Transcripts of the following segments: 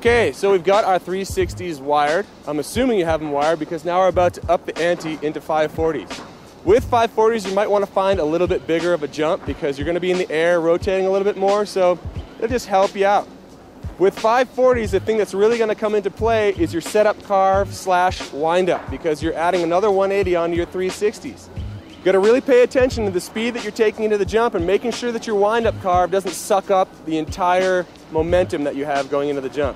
Okay, so we've got our 360s wired. I'm assuming you have them wired because now we're about to up the ante into 540s. With 540s, you might want to find a little bit bigger of a jump because you're going to be in the air rotating a little bit more, so it'll just help you out. With 540s, the thing that's really going to come into play is your setup carve / wind up because you're adding another 180 onto your 360s. You've got to really pay attention to the speed that you're taking into the jump and making sure that your wind up carve doesn't suck up the entire momentum that you have going into the jump.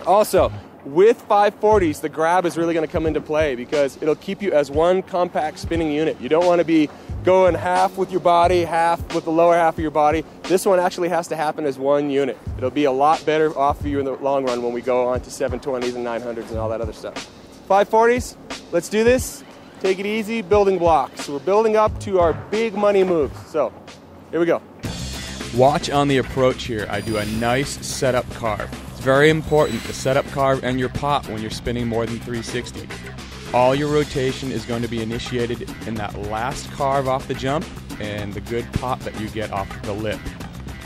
Also, with 540s, the grab is really going to come into play because it'll keep you as one compact spinning unit. You don't want to be going half with your body, half with the lower half of your body. This one actually has to happen as one unit. It'll be a lot better off for you in the long run when we go on to 720s and 900s and all that other stuff. 540s, let's do this. Take it easy, building blocks. So we're building up to our big money moves. So, here we go. Watch on the approach here. I do a nice setup carve. It's very important to set up carve and your pop when you're spinning more than 360. All your rotation is going to be initiated in that last carve off the jump and the good pop that you get off the lip.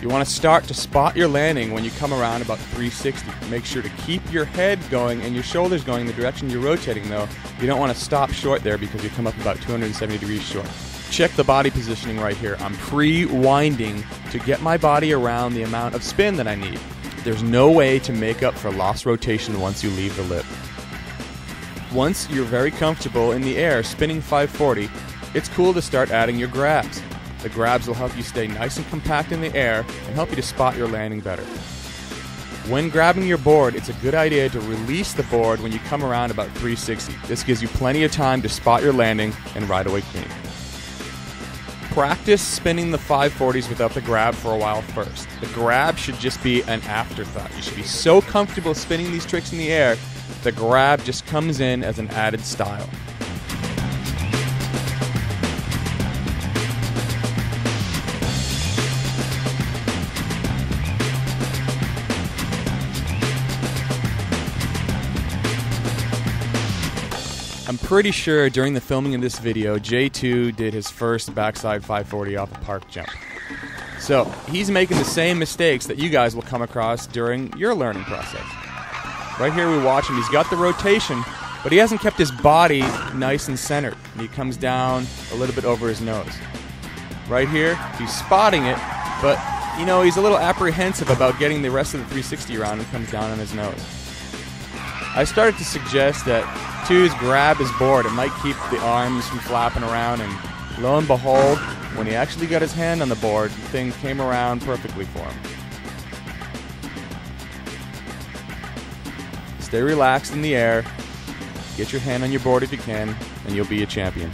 You want to start to spot your landing when you come around about 360. Make sure to keep your head going and your shoulders going in the direction you're rotating though. You don't want to stop short there because you come up about 270 degrees short. Check the body positioning right here. I'm pre-winding to get my body around the amount of spin that I need. There's no way to make up for lost rotation once you leave the lip. Once you're very comfortable in the air spinning 540, it's cool to start adding your grabs. The grabs will help you stay nice and compact in the air and help you to spot your landing better. When grabbing your board, it's a good idea to release the board when you come around about 360. This gives you plenty of time to spot your landing and ride away clean. Practice spinning the 540s without the grab for a while first. The grab should just be an afterthought. You should be so comfortable spinning these tricks in the air, the grab just comes in as an added style. I'm pretty sure during the filming of this video, J2 did his first backside 540 off a park jump. So he's making the same mistakes that you guys will come across during your learning process. Right here we watch him, he's got the rotation, but he hasn't kept his body nice and centered. And he comes down a little bit over his nose. Right here, he's spotting it, but you know, he's a little apprehensive about getting the rest of the 360 around and comes down on his nose. I started to suggest that Two's grab his board. It might keep the arms from flapping around, and lo and behold, when he actually got his hand on the board, the thing came around perfectly for him. Stay relaxed in the air, get your hand on your board if you can, and you'll be a champion.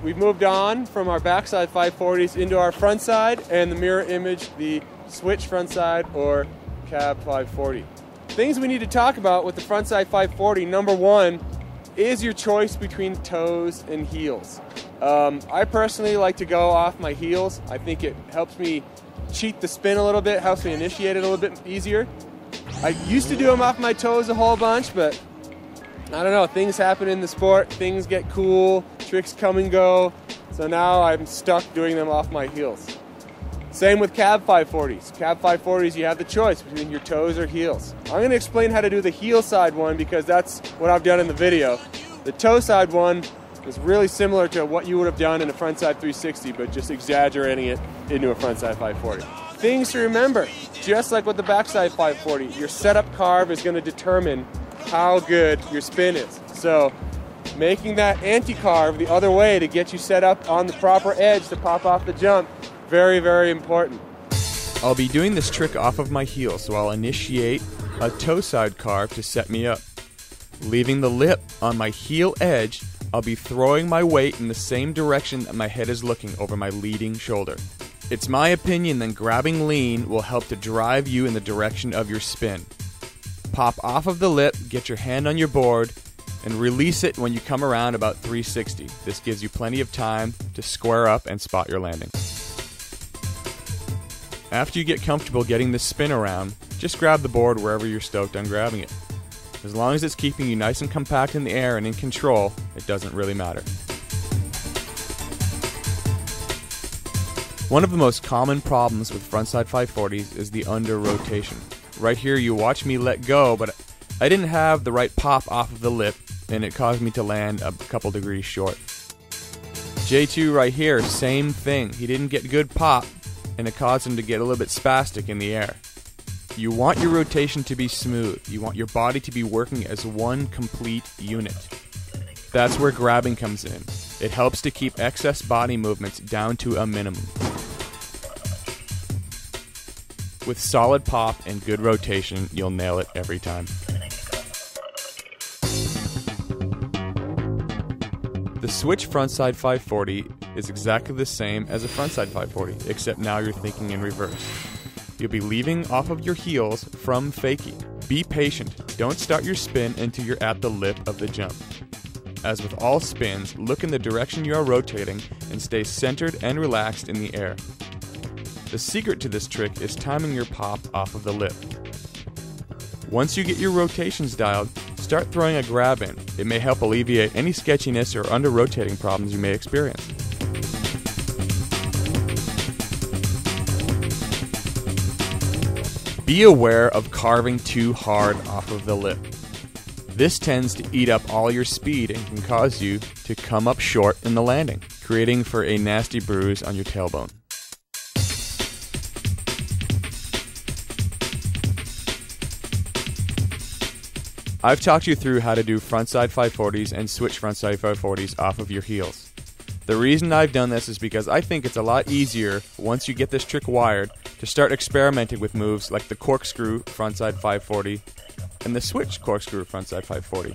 We've moved on from our backside 540s into our front side and the mirror image, the switch front side or cab 540. Things we need to talk about with the front side 540, number one, is your choice between toes and heels. I personally like to go off my heels. I think it helps me cheat the spin a little bit, helps me initiate it a little bit easier. I used to do them off my toes a whole bunch, but I don't know, things happen in the sport, things get cool, tricks come and go, so now I'm stuck doing them off my heels. Same with cab 540s. Cab 540s, you have the choice between your toes or heels. I'm going to explain how to do the heel side one because that's what I've done in the video. The toe side one is really similar to what you would have done in a frontside 360, but just exaggerating it into a frontside 540. Things to remember, just like with the backside 540, your setup carve is going to determine how good your spin is. So making that anti-carve the other way to get you set up on the proper edge to pop off the jump, very, very important. I'll be doing this trick off of my heel, so I'll initiate a toe side carve to set me up. Leaving the lip on my heel edge, I'll be throwing my weight in the same direction that my head is looking over my leading shoulder. It's my opinion that grabbing lean will help to drive you in the direction of your spin. Pop off of the lip, get your hand on your board, and release it when you come around about 360. This gives you plenty of time to square up and spot your landing. After you get comfortable getting this spin around, just grab the board wherever you're stoked on grabbing it. As long as it's keeping you nice and compact in the air and in control, it doesn't really matter. One of the most common problems with frontside 540s is the under rotation. Right here you watch me let go, but I didn't have the right pop off of the lip, and it caused me to land a couple degrees short. J2 right here, same thing. He didn't get good pop, and it caused him to get a little bit spastic in the air. You want your rotation to be smooth. You want your body to be working as one complete unit. That's where grabbing comes in. It helps to keep excess body movements down to a minimum. With solid pop and good rotation, you'll nail it every time. The switch frontside 540 is exactly the same as a frontside 540, except now you're thinking in reverse. You'll be leaving off of your heels from fakie. Be patient. Don't start your spin until you're at the lip of the jump. As with all spins, look in the direction you are rotating and stay centered and relaxed in the air. The secret to this trick is timing your pop off of the lip. Once you get your rotations dialed, start throwing a grab in. It may help alleviate any sketchiness or under-rotating problems you may experience. Be aware of carving too hard off of the lip. This tends to eat up all your speed and can cause you to come up short in the landing, creating for a nasty bruise on your tailbone. I've talked you through how to do frontside 540s and switch frontside 540s off of your heels. The reason I've done this is because I think it's a lot easier, once you get this trick wired, to start experimenting with moves like the corkscrew frontside 540 and the switch corkscrew frontside 540.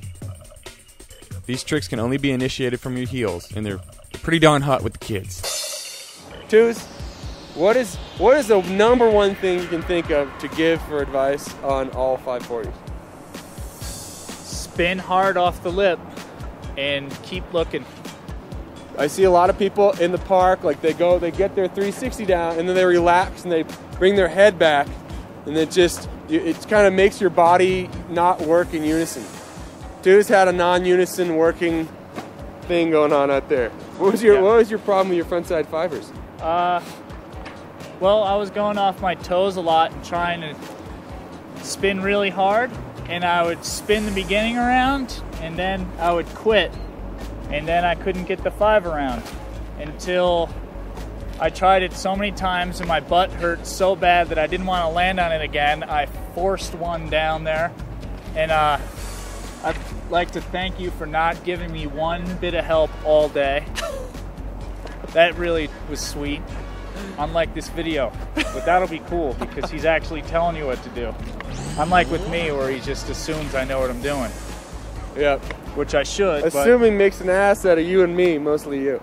These tricks can only be initiated from your heels, and they're pretty darn hot with the kids. Twos, what is the number one thing you can think of to give for advice on all 540s? Spin hard off the lip and keep looking. I see a lot of people in the park, like they get their 360 down, and then they relax and they bring their head back, and it kind of makes your body not work in unison. Dude's had a non-unison working thing going on out there. What was your problem with your frontside fivers? Well, I was going off my toes a lot and trying to spin really hard, and I would spin the beginning around, and then I would quit, and then I couldn't get the 5 around until I tried it so many times and my butt hurt so bad that I didn't want to land on it again. I forced one down there, and I'd like to thank you for not giving me one bit of help all day. That really was sweet. Unlike this video, but that'll be cool because he's actually telling you what to do. Unlike with me, where he just assumes I know what I'm doing. Yep. Which I should. Assuming makes an ass out of you and me, mostly you.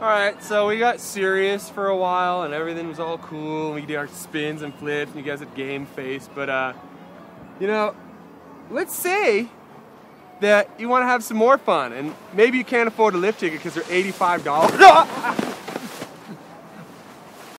Alright, so we got serious for a while and everything was all cool and we did our spins and flips and you guys had game face, but let's say that you want to have some more fun and maybe you can't afford a lift ticket because they're $85.